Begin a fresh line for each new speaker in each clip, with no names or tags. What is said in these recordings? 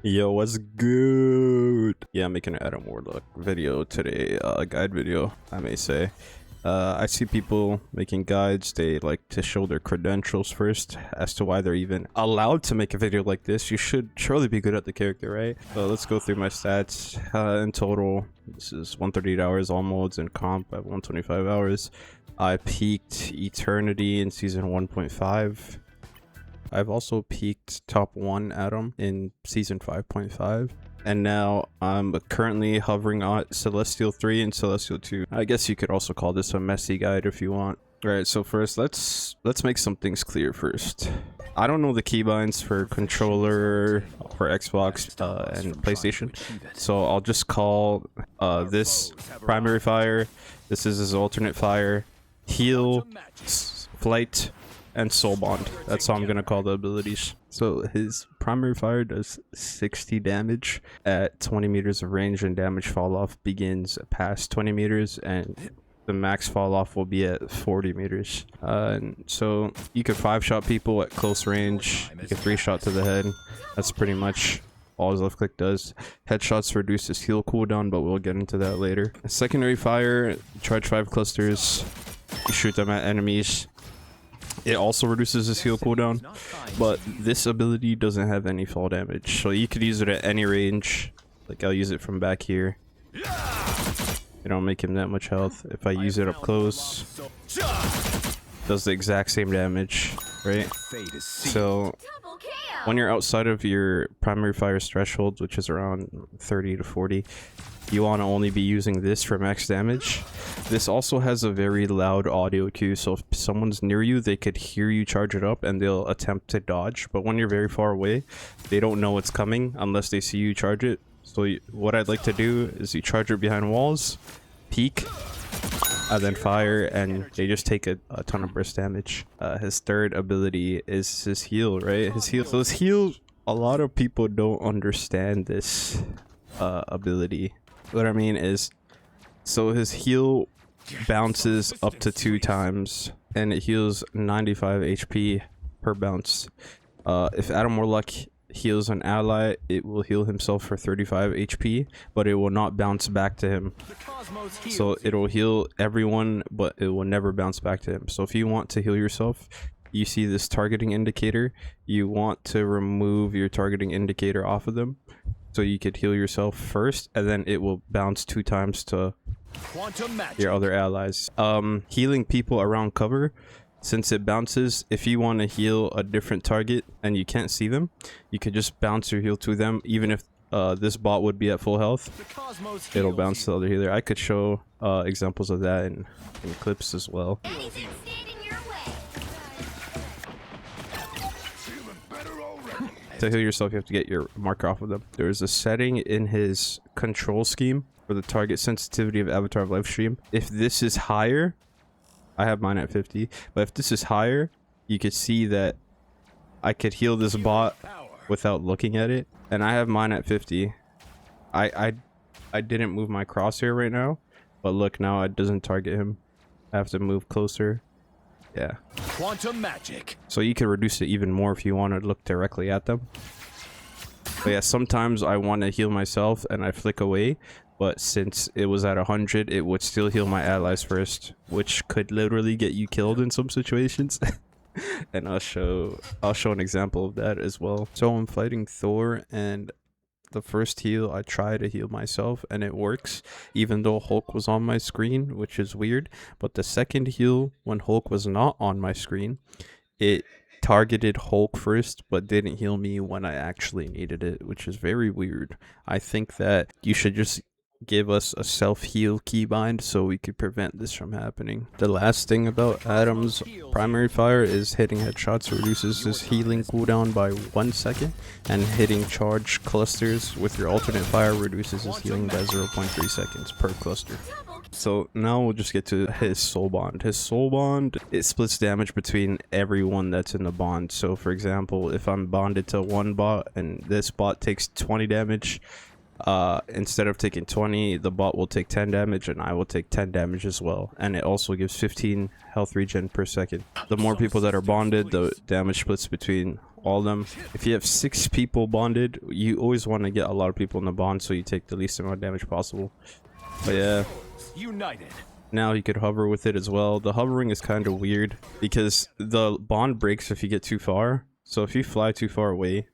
Yo, what's good? Yeah, I'm making an Adam Warlock video today, a guide video, I may say. I see people making guides. They like to show their credentials first as to why they're even allowed to make a video like this. You should surely be good at the character, right? So let's go through my stats. In total, this is 138 hours all modes, and comp at 125 hours. I peaked Eternity in season 1.5. I've also peaked top 1 Adam in season 5.5. And now I'm currently hovering on Celestial 3 and Celestial 2. I guess you could also call this a messy guide if you want. Alright, so first let's make some things clear first. I don't know the keybinds for controller for Xbox and PlayStation. So I'll just call this primary fire. This is his alternate fire. Heal, flight, and soul bond. That's how I'm gonna call the abilities. So his primary fire does 60 damage at 20 meters of range, and damage fall off begins past 20 meters, and the max fall off will be at 40 meters. And so you could 5-shot people at close range. You can 3-shot to the head. That's pretty much all his left click does. Headshots reduce his heal cooldown, but we'll get into that later. A secondary fire, charge 5 clusters. You shoot them at enemies. It also reduces his heal cooldown, but this ability doesn't have any fall damage, so you could use it at any range. Like I'll use it from back here. It don't make him that much health. If I use it up close, does the exact same damage, right? So when you're outside of your primary fire's threshold, which is around 30 to 40, you want to only be using this for max damage. This also has a very loud audio cue, so if someone's near you, they could hear you charge it up and they'll attempt to dodge. But when you're very far away, they don't know it's coming unless they see you charge it. So what I'd like to do is you charge it behind walls, peek, and then fire, and they just take a ton of burst damage. His third ability is his heal, right? His heal. So his heal, a lot of people don't understand this ability. What I mean is, so his heal bounces up to 2 times, and it heals 95 HP per bounce. If Adam Warlock heals an ally, it will heal himself for 35 HP, but it will not bounce back to him. So it'll heal everyone, but it will never bounce back to him. So if you want to heal yourself, you see this targeting indicator, you want to remove your targeting indicator off of them. So you could heal yourself first, and then it will bounce 2 times to your other allies. Healing people around cover, since it bounces, if you want to heal a different target and you can't see them, you could just bounce your heal to them. Even if this bot would be at full health, it'll bounce to the other healer. I could show examples of that in clips as well. To heal yourself, you have to get your marker off of them. There's a setting in his control scheme for the target sensitivity of avatar of live stream. If this is higher, I have mine at 50, but if this is higher, you could see that I could heal this bot without looking at it, and I have mine at 50. I didn't move my crosshair right now, but look, now it doesn't target him. I have to move closer. Yeah. Quantum magic. So you can reduce it even more if you want to look directly at them. But yeah, sometimes I want to heal myself and I flick away, but since it was at 100, it would still heal my allies first, which could literally get you killed in some situations. And I'll show an example of that as well. So I'm fighting Thor, and the first heal I try to heal myself and it works, even though Hulk was on my screen, which is weird. But the second heal, when Hulk was not on my screen, it targeted Hulk first but didn't heal me when I actually needed it, which is very weird. I think that you should just give us a self-heal keybind so we could prevent this from happening. The last thing about Adam's primary fire is hitting headshots reduces his healing cooldown by 1 second, and hitting charge clusters with your alternate fire reduces his healing by 0.3 seconds per cluster. So now we'll just get to his soul bond. His soul bond, it splits damage between everyone that's in the bond. So for example, if I'm bonded to one bot and this bot takes 20 damage, instead of taking 20, the bot will take 10 damage and I will take 10 damage as well, and it also gives 15 health regen per second. The more people that are bonded, the damage splits between all of them. If you have 6 people bonded, you always want to get a lot of people in the bond so you take the least amount of damage possible. But yeah,
united.
Now you could hover with it as well. The hovering is kind of weird because the bond breaks if you get too far. So if you fly too far away,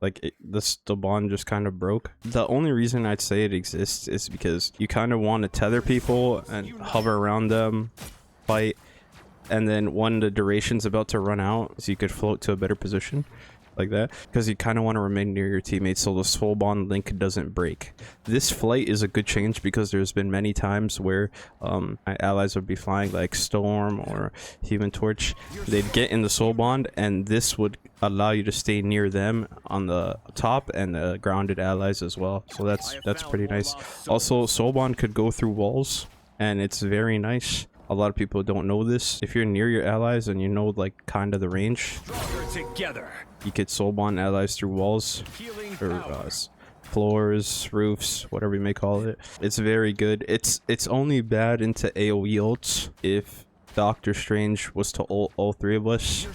like the bond just kind of broke. The only reason I'd say it exists is because you kind of want to tether people and hover around them, fight, and then when the duration's about to run out, so you could float to a better position like that, because you kind of want to remain near your teammates so the soul bond link doesn't break. This flight is a good change because there's been many times where my allies would be flying, like Storm or Human Torch. They'd get in the soul bond and this would allow you to stay near them on the top and the grounded allies as well, so that's pretty nice. Also, soul bond could go through walls and it's very nice. A lot of people don't know this. If you're near your allies and you know like kind of the range, you could soul bond allies through walls or floors, roofs, whatever you may call it. It's very good. It's only bad into AoE ults. If Doctor Strange was to ult all 3 of us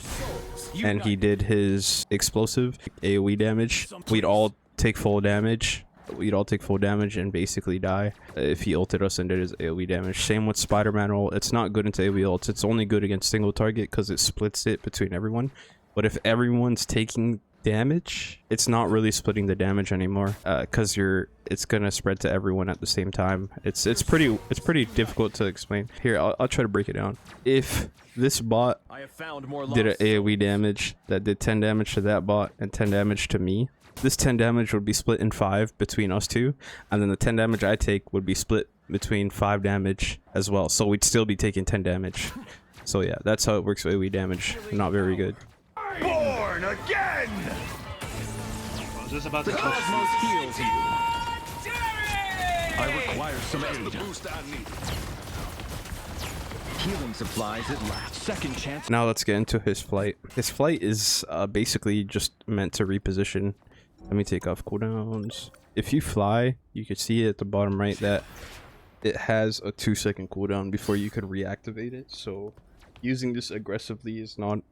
and he did his explosive AoE damage, we'd all take full damage. We'd all take full damage and basically die if he ulted us and did his AoE damage. Same with Spider-Man ult. It's not good into AoE ults. It's only good against single target because it splits it between everyone. But if everyone's taking damage, it's not really splitting the damage anymore because it's gonna spread to everyone at the same time. It's pretty difficult to explain. Here, I'll try to break it down. If this bot did an AoE damage that did 10 damage to that bot and 10 damage to me, this 10 damage would be split in 5 between us 2, and then the 10 damage I take would be split between 5 damage as well, so we'd still be taking 10 damage. So yeah, that's how it works with AoE damage. Not very good.
Born again!
I was just about to
Cosmos heals you.
I require some aid.
Healing supplies at last. Second chance.
Now let's get into his flight. His flight is basically just meant to reposition. Let me take off cooldowns. If you fly, you can see at the bottom right that it has a 2-second cooldown before you could reactivate it. So using this aggressively is not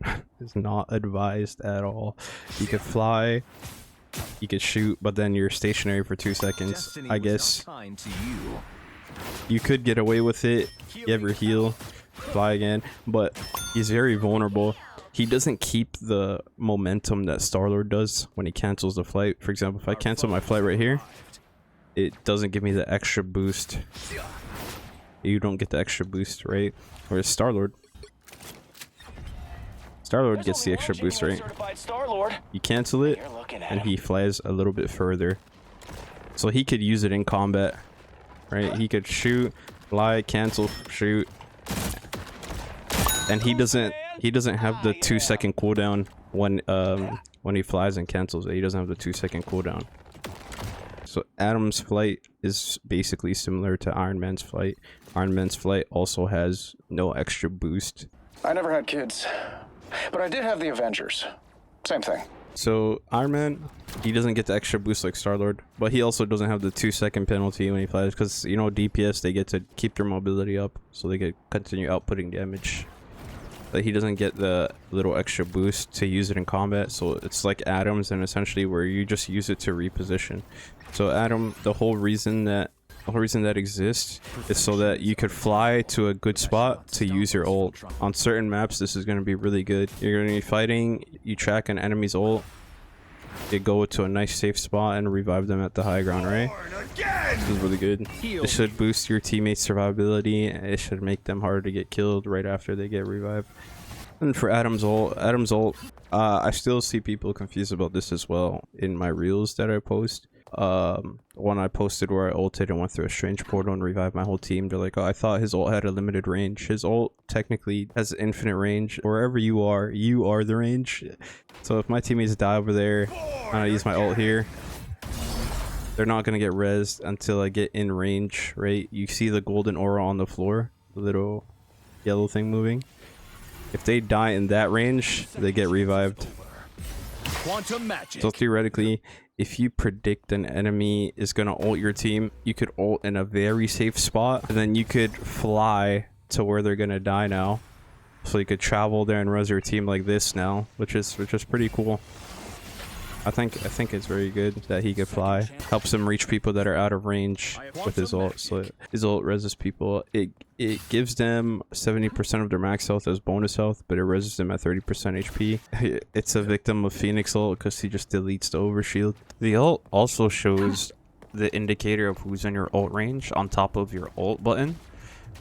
advised at all. You could fly, you could shoot, but then you're stationary for 2 seconds. I guess you could get away with it. You have your heal, fly again, but he's very vulnerable. He doesn't keep the momentum that Star-Lord does when he cancels the flight. For example, if I cancel my flight right here, it doesn't give me the extra boost. You don't get the extra boost, right? Whereas Star-Lord gets the extra boost, right? You cancel it and he flies a little bit further, so he could use it in combat, right? He could shoot, fly, cancel, shoot, and he doesn't have the 2-second cooldown when he flies and cancels it. He doesn't have the 2-second cooldown. So Adam's flight is basically similar to Iron Man's flight. Iron Man's flight also has no extra boost.
I never had kids, but I did have the Avengers. Same thing.
So Iron Man, he doesn't get the extra boost like Star-Lord, but he also doesn't have the 2-second penalty when he flies, because you know DPS, they get to keep their mobility up so they can continue outputting damage. But he doesn't get the little extra boost to use it in combat, so it's like Adam's, and essentially where you just use it to reposition. So Adam, the whole reason that exists is so that you could fly to a good spot to use your ult. On certain maps, this is going to be really good. You're going to be fighting, you track an enemy's ult, you go to a nice safe spot and revive them at the high ground, right? This is really good. It should boost your teammates' survivability. It should make them harder to get killed right after they get revived. And for Adam's ult, I still see people confused about this as well in my reels that I post. One I posted where I ulted and went through a strange portal and revived my whole team. They're like, oh, I thought his ult had a limited range. His ult technically has infinite range. Wherever you are the range. So if my teammates die over there and I use my ult here, they're not gonna get rezzed until I get in range, right? You see the golden aura on the floor, the little yellow thing moving. If they die in that range, they get revived. So theoretically, if you predict an enemy is gonna ult your team, you could ult in a very safe spot, and then you could fly to where they're gonna die now, So you could travel there and res your team like this now, which is pretty cool. I think it's very good that he could fly. Helps him reach people that are out of range with his ult. So his ult reses people. It gives them 70% of their max health as bonus health, but it reses them at 30% HP. It's a victim of Phoenix ult because he just deletes the overshield. The ult also shows the indicator of who's in your ult range on top of your ult button.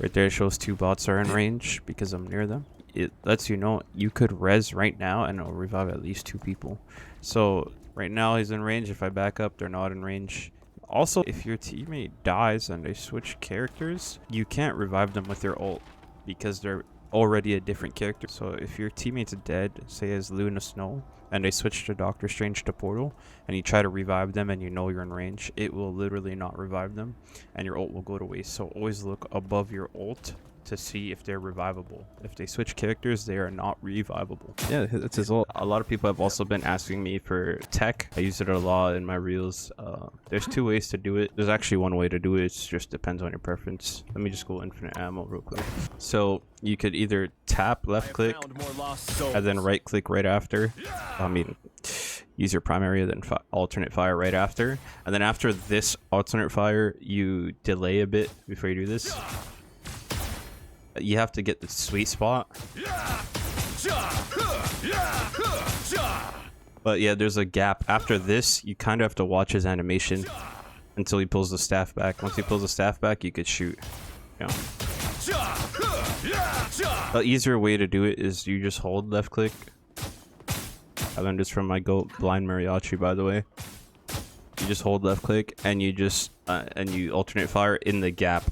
Right there, it shows 2 bots are in range because I'm near them. It lets you know you could res right now and it'll revive at least 2 people. So right now he's in range. If I back up, they're not in range. Also, if your teammate dies and they switch characters, you can't revive them with your ult because they're already a different character. So if your teammate's dead, say as Luna Snow, and they switch to Doctor Strange to Portal, and you try to revive them and you know you're in range, it will literally not revive them and your ult will go to waste. So always look above your ult to see if they're revivable. If they switch characters, they are not revivable. Yeah, that's his ult. A lot of people have also been asking me for tech. I use it a lot in my reels. There's 2 ways to do it. There's actually 1 way to do it. It just depends on your preference. Let me just go infinite ammo real quick. So you could either tap left click and then right click right after. I mean, use your primary, then alternate fire right after. And then after this alternate fire, you delay a bit before you do this. You have to get the sweet spot. But yeah, there's a gap. After this, you kind of have to watch his animation until he pulls the staff back. Once he pulls the staff back, you could shoot. Yeah. The easier way to do it is you just hold left click. I learned this from my goat, Blind Mariachi, by the way. You just hold left click and you just and you alternate fire in the gap.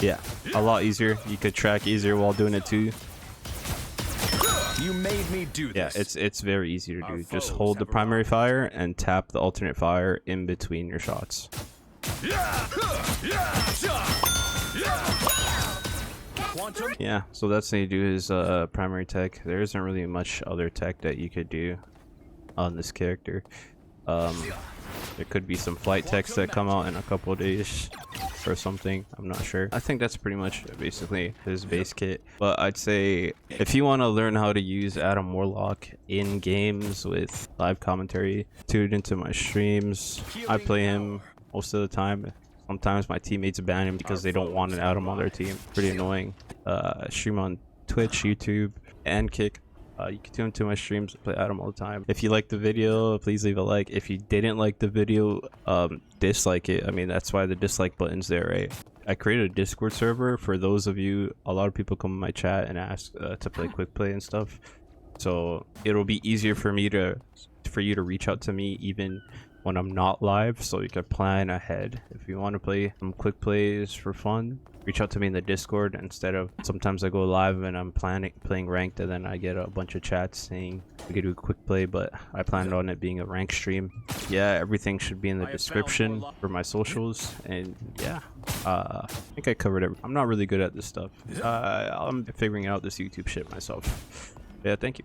Yeah, a lot easier. You could track easier while doing it too.
You made me do
Yeah,
this.
it's very easy to do. Just hold the primary fire and tap the alternate fire in between your shots. Yeah, so that's how you do his primary tech. There isn't really much other tech that you could do on this character. There could be some flight techs that come out in a couple of days or something. I'm not sure. I think that's pretty much basically his base kit. But I'd say if you want to learn how to use Adam Warlock in games with live commentary, tune into my streams. I play him most of the time. Sometimes my teammates ban him because they don't want an Adam on their team. Pretty annoying. Stream on Twitch, YouTube, and Kick. You can tune to my streams, play Adam all the time. If you liked the video, please leave a like. If you didn't like the video, dislike it. I mean, that's why the dislike button's there, right? I created a Discord server for those of you. A lot of people come in my chat and ask to play quick play and stuff. So it'll be easier for me for you to reach out to me even when I'm not live, so you can plan ahead. If you want to play some quick plays for fun, reach out to me in the Discord instead of sometimes I go live and I'm playing ranked and then I get a bunch of chats saying we could do a quick play, but I planned on it being a ranked stream. Yeah, everything should be in the description for my socials, and yeah, I think I covered it. I'm not really good at this stuff. I'm figuring out this YouTube shit myself. Yeah, thank you.